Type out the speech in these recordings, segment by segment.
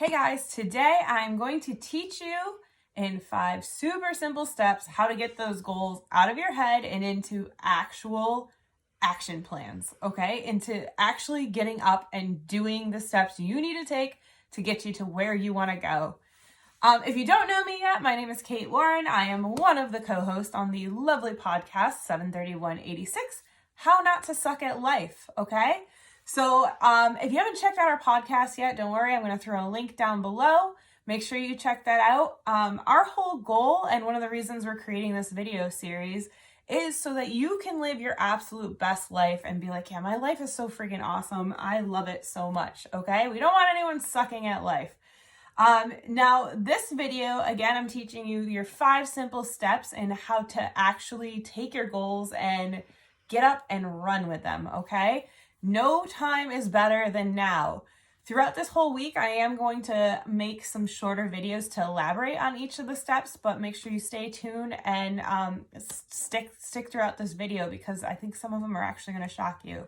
Hey guys, today I'm going to teach you in 5 super simple steps how to get those goals out of your head and into actual action plans, okay? Into actually getting up and doing the steps you need to take to get you to where you want to go. If you don't know me yet, my name is Kate Warren. I am one of the co-hosts on the lovely podcast 7.thirtyone.eightysix, How Not to Suck at Life, okay? So if you haven't checked out our podcast yet, don't worry. I'm going to throw a link down below. Make sure you check that out. Our whole goal, and one of the reasons we're creating this video series, is so that you can live your absolute best life and be like, yeah, my life is so freaking awesome. I love it so much, okay? We don't want anyone sucking at life. Now, this video, again, I'm teaching you your 5 simple steps in how to actually take your goals and get up and run with them, okay? No time is better than now. Throughout this whole week, I am going to make some shorter videos to elaborate on each of the steps, but make sure you stay tuned and stick throughout this video because I think some of them are actually going to shock you.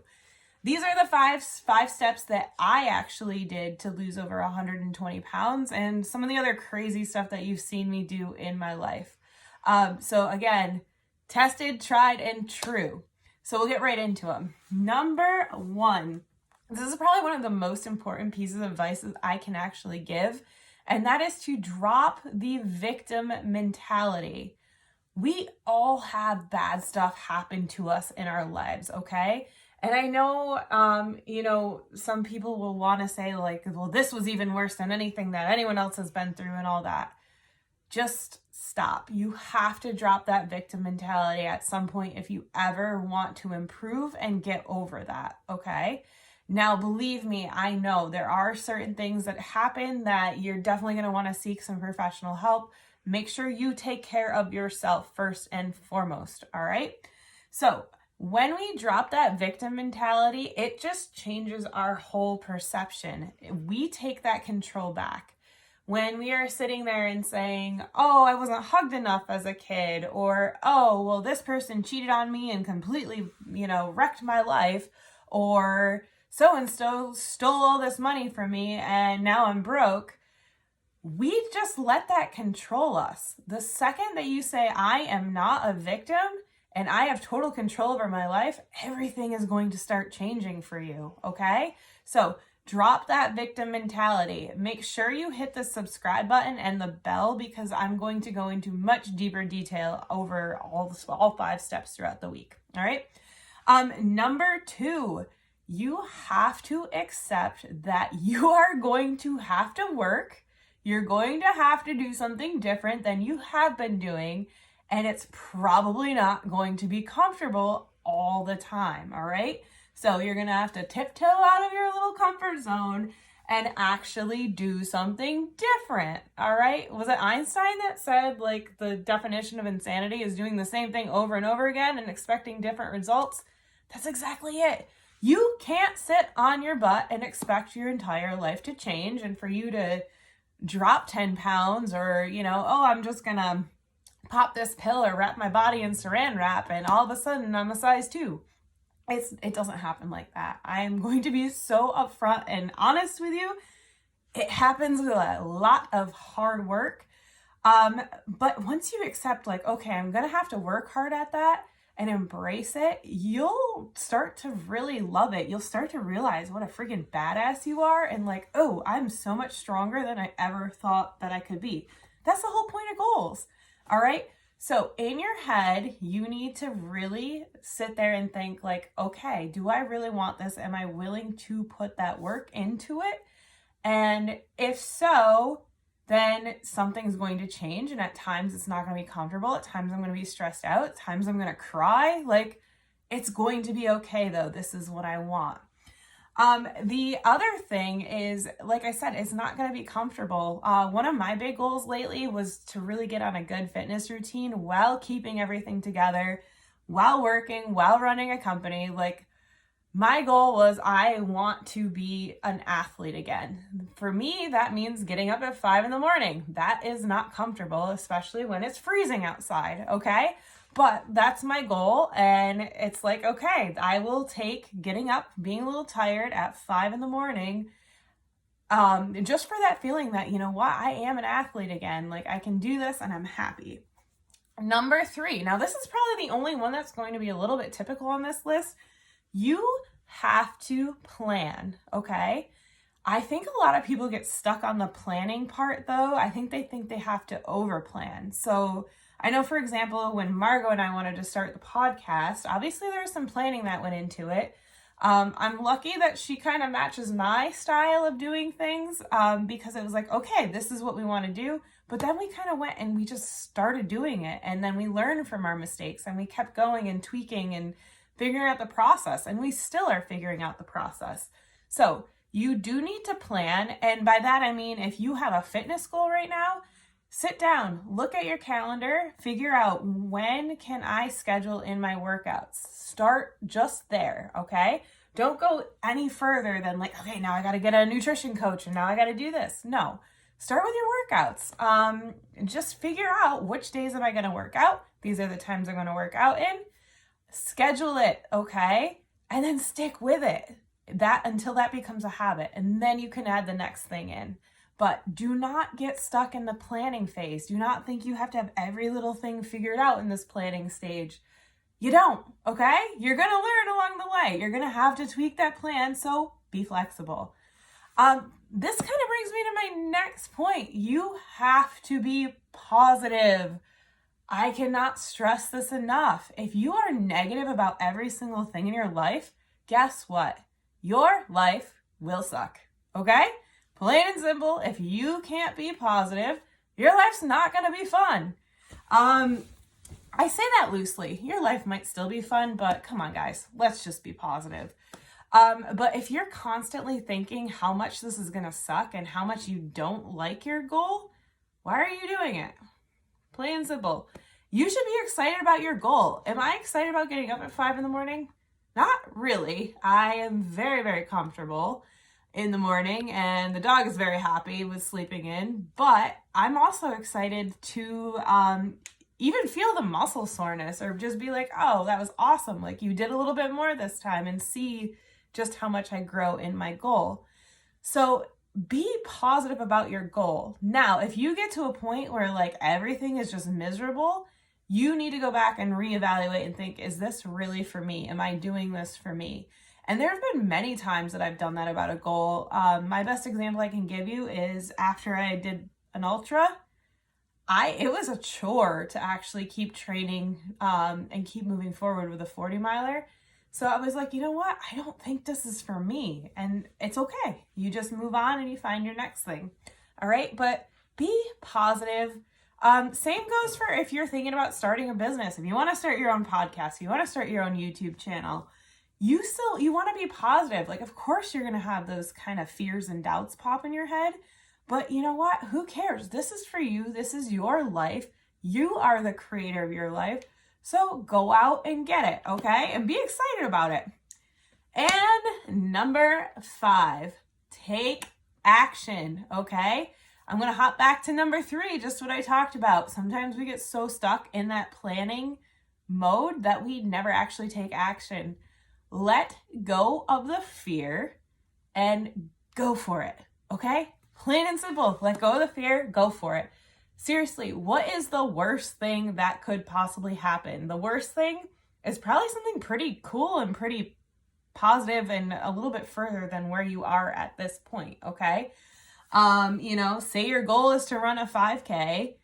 These are the five steps that I actually did to lose over 120 pounds and some of the other crazy stuff that you've seen me do in my life. So again, tested, tried, and true. So we'll get right into them. Number 1, this is probably one of the most important pieces of advice that I can actually give, and that is to drop the victim mentality. We all have bad stuff happen to us in our lives, okay? And I know, some people will want to say like, well, this was even worse than anything that anyone else has been through and all that. Just stop. You have to drop that victim mentality at some point if you ever want to improve and get over that, okay? Now, believe me, I know there are certain things that happen that you're definitely going to want to seek some professional help. Make sure you take care of yourself first and foremost, all right? So, when we drop that victim mentality, it just changes our whole perception. We take that control back. When we are sitting there and saying, oh, I wasn't hugged enough as a kid, or, oh, well, this person cheated on me and completely, wrecked my life, or so-and-so stole all this money from me and now I'm broke, we just let that control us. The second that you say, I am not a victim and I have total control over my life, everything is going to start changing for you, okay? So drop that victim mentality. Make sure you hit the subscribe button and the bell because I'm going to go into much deeper detail over all 5 steps throughout the week, all right? Number 2, you have to accept that you are going to have to work. You're going to have to do something different than you have been doing, and it's probably not going to be comfortable all the time, all right? So you're going to have to tiptoe out of your little comfort zone and actually do something different, all right? Was it Einstein that said, like, the definition of insanity is doing the same thing over and over again and expecting different results? That's exactly it. You can't sit on your butt and expect your entire life to change and for you to drop 10 pounds or, I'm just going to pop this pill or wrap my body in saran wrap and all of a sudden I'm a size 2. It doesn't happen like that. I'm going to be so upfront and honest with you. It happens with a lot of hard work. But once you accept like, okay, I'm going to have to work hard at that and embrace it, you'll start to really love it. You'll start to realize what a freaking badass you are and like, oh, I'm so much stronger than I ever thought that I could be. That's the whole point of goals. All right. So in your head, you need to really sit there and think like, okay, do I really want this? Am I willing to put that work into it? And if so, then something's going to change. And at times it's not going to be comfortable. At times I'm going to be stressed out. At times I'm going to cry. Like, it's going to be okay though. This is what I want. The other thing is, like I said, it's not going to be comfortable. One of my big goals lately was to really get on a good fitness routine while keeping everything together, while working, while running a company. Like, my goal was I want to be an athlete again. For me, that means getting up at 5 a.m. That is not comfortable, especially when it's freezing outside, okay? But that's my goal, and it's like, okay, I will take getting up, being a little tired at 5 a.m. Just for that feeling that, you know what, I am an athlete again. Like, I can do this and I'm happy. Number 3. Now, this is probably the only one that's going to be a little bit typical on this list. You have to plan, okay? I think a lot of people get stuck on the planning part, though. I think they have to overplan. So I know, for example, when Margot and I wanted to start the podcast, obviously there was some planning that went into it. I'm lucky that she kind of matches my style of doing things, because it was like, okay, this is what we want to do. But then we kind of went and we just started doing it. And then we learned from our mistakes and we kept going and tweaking and figuring out the process. And we still are figuring out the process. So you do need to plan. And by that, I mean, if you have a fitness goal right now, sit down, look at your calendar, figure out when can I schedule in my workouts. Start just there, okay? Don't go any further than like, okay, now I got to get a nutrition coach and now I got to do this. No, start with your workouts. Just figure out which days am I going to work out. These are the times I'm going to work out in. Schedule it, okay? And then stick with it. That until that becomes a habit, and then you can add the next thing in. But do not get stuck in the planning phase. Do not think you have to have every little thing figured out in this planning stage. You don't, okay? You're going to learn along the way. You're going to have to tweak that plan, so be flexible. This kind of brings me to my next point. You have to be positive. I cannot stress this enough. If you are negative about every single thing in your life, guess what? Your life will suck, okay? Plain and simple, if you can't be positive, your life's not going to be fun. I say that loosely. Your life might still be fun, but come on, guys, let's just be positive. But if you're constantly thinking how much this is going to suck and how much you don't like your goal, why are you doing it? Plain and simple. You should be excited about your goal. Am I excited about getting up at 5 in the morning? Not really. I am very, very comfortable in the morning and the dog is very happy with sleeping in, but I'm also excited to even feel the muscle soreness or just be like, oh, that was awesome. Like you did a little bit more this time, and see just how much I grow in my goal. So be positive about your goal. Now, if you get to a point where like everything is just miserable, you need to go back and reevaluate and think, is this really for me? Am I doing this for me? And there have been many times that I've done that about a goal. My best example I can give you is after I did an ultra, it was a chore to actually keep training and keep moving forward with a 40 miler. So I was like, you know what? I don't think this is for me. And it's okay. You just move on and you find your next thing. All right. But be positive. Same goes for if you're thinking about starting a business. If you want to start your own podcast, you want to start your own YouTube channel, you want to be positive. Like, of course you're going to have those kind of fears and doubts pop in your head, but you know what? Who cares? This is for you. This is your life. You are the creator of your life. So go out and get it, okay? And be excited about it. And number 5, take action, okay? I'm going to hop back to number 3, just what I talked about. Sometimes we get so stuck in that planning mode that we never actually take action. Let go of the fear and go for it, okay? Plain and simple. Let go of the fear, go for it. Seriously, what is the worst thing that could possibly happen? The worst thing is probably something pretty cool and pretty positive and a little bit further than where you are at this point, okay? Say your goal is to run a 5K.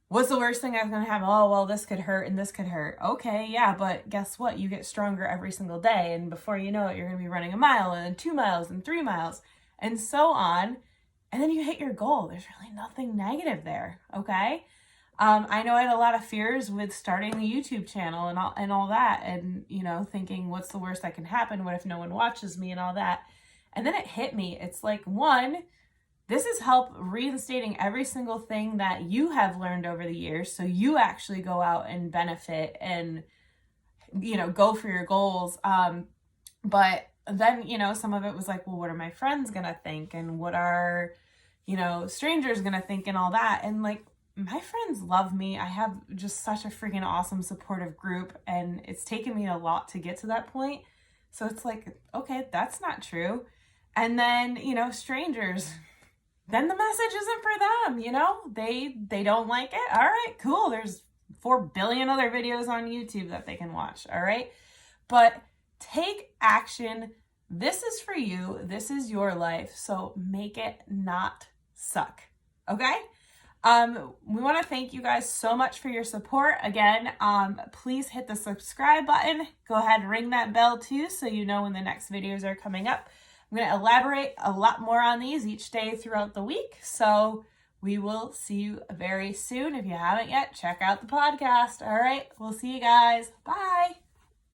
What's the worst thing that's going to happen? Oh, well, this could hurt and this could hurt. Okay, yeah, but guess what? You get stronger every single day. And before you know it, you're going to be running a mile and 2 miles and 3 miles and so on. And then you hit your goal. There's really nothing negative there, okay? I know I had a lot of fears with starting the YouTube channel and all that, and, thinking, what's the worst that can happen? What if no one watches me and all that? And then it hit me. It's like, one, this is help reinstating every single thing that you have learned over the years, so you actually go out and benefit and, go for your goals. But then, some of it was like, well, what are my friends going to think? And what are, strangers going to think and all that? And like, my friends love me. I have just such a freaking awesome supportive group, and it's taken me a lot to get to that point. So it's like, okay, that's not true. And then, strangers, then the message isn't for them, you know? They don't like it. All right, cool. There's 4 billion other videos on YouTube that they can watch, all right? But take action. This is for you. This is your life. So make it not suck. Okay? We want to thank you guys so much for your support. Again, please hit the subscribe button. Go ahead and ring that bell too so you know when the next videos are coming up. I'm going to elaborate a lot more on these each day throughout the week. So we will see you very soon. If you haven't yet, check out the podcast. All right. We'll see you guys. Bye.